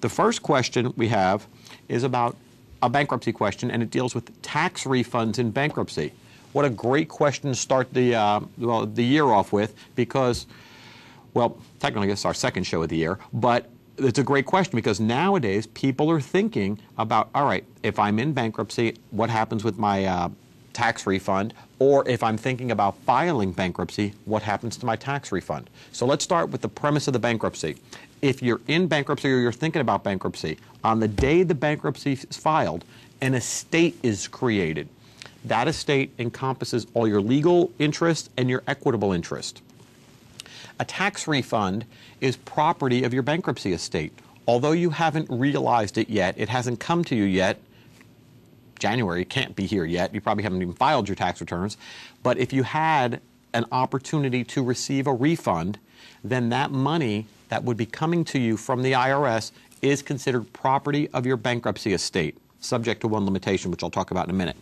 The first question we have is about a bankruptcy question, and it deals with tax refunds in bankruptcy. What a great question to start the year off with, because, well, technically it's our second show of the year, but it's a great question because nowadays people are thinking about, all right, if I'm in bankruptcy, what happens with my tax refund? Or if I'm thinking about filing bankruptcy, what happens to my tax refund? So let's start with the premise of the bankruptcy. If you're in bankruptcy or you're thinking about bankruptcy, on the day the bankruptcy is filed, an estate is created. That estate encompasses all your legal interest and your equitable interest. A tax refund is property of your bankruptcy estate. Although you haven't realized it yet, it hasn't come to you yet, January can't be here yet, you probably haven't even filed your tax returns, but if you had an opportunity to receive a refund, then that money that would be coming to you from the IRS is considered property of your bankruptcy estate, subject to one limitation, which I'll talk about in a minute.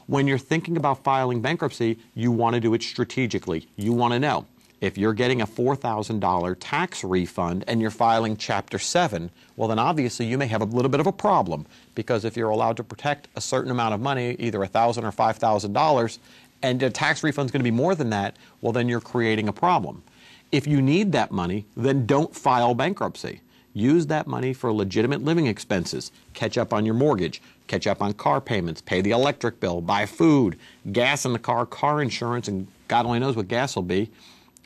When you're thinking about filing bankruptcy, you want to do it strategically. You want to know, if you're getting a $4,000 tax refund and you're filing Chapter 7, well then obviously you may have a little bit of a problem, because if you're allowed to protect a certain amount of money, either $1,000 or $5,000, and the tax refund is going to be more than that, well then you're creating a problem. If you need that money, then don't file bankruptcy. Use that money for legitimate living expenses. Catch up on your mortgage, catch up on car payments, pay the electric bill, buy food, gas in the car insurance, and God only knows what gas will be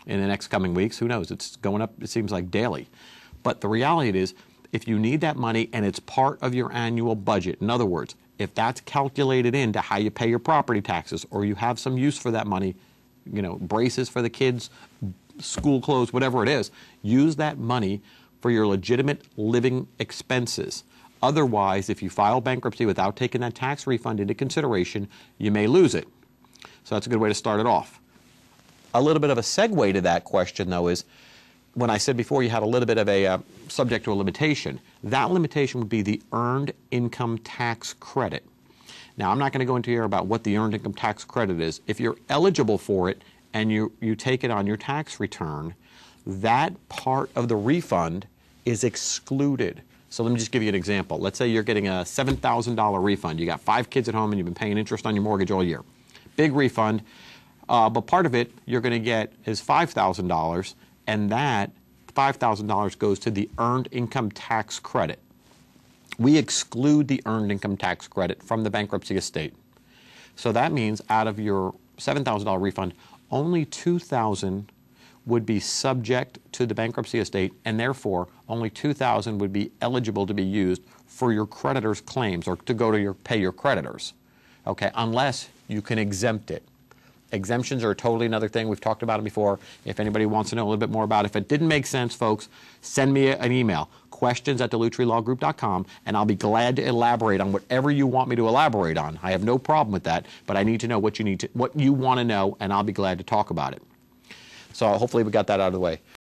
in the next coming weeks. Who knows? It's going up, it seems like, daily. But the reality is, if you need that money and it's part of your annual budget, in other words, if that's calculated into how you pay your property taxes, or you have some use for that money, you know, braces for the kids, school clothes, whatever it is, use that money for your legitimate living expenses. Otherwise, if you file bankruptcy without taking that tax refund into consideration, you may lose it. So that's a good way to start it off. A little bit of a segue to that question, though, is when I said before you had a little bit of a subject to a limitation, that limitation would be the earned income tax credit. Now, I'm not going to go into here about what the earned income tax credit is. If you're eligible for it and you take it on your tax return, that part of the refund is excluded. So let me just give you an example. Let's say you're getting a $7,000 refund. You got 5 kids at home and you've been paying interest on your mortgage all year. Big refund, but part of it you're going to get is $5,000, and that $5,000 goes to the earned income tax credit. We exclude the earned income tax credit from the bankruptcy estate. So that means out of your $7,000 refund, only $2,000 would be subject to the bankruptcy estate, and therefore only $2,000 would be eligible to be used for your creditors' claims, or to go to pay your creditors, okay, unless you can exempt it. Exemptions are totally another thing. We've talked about it before. If anybody wants to know a little bit more about it, if it didn't make sense, folks, send me an email, questions@delutrylawgroup.com, and I'll be glad to elaborate on whatever you want me to elaborate on. I have no problem with that, but I need to know what you want to know, and I'll be glad to talk about it. So hopefully we got that out of the way.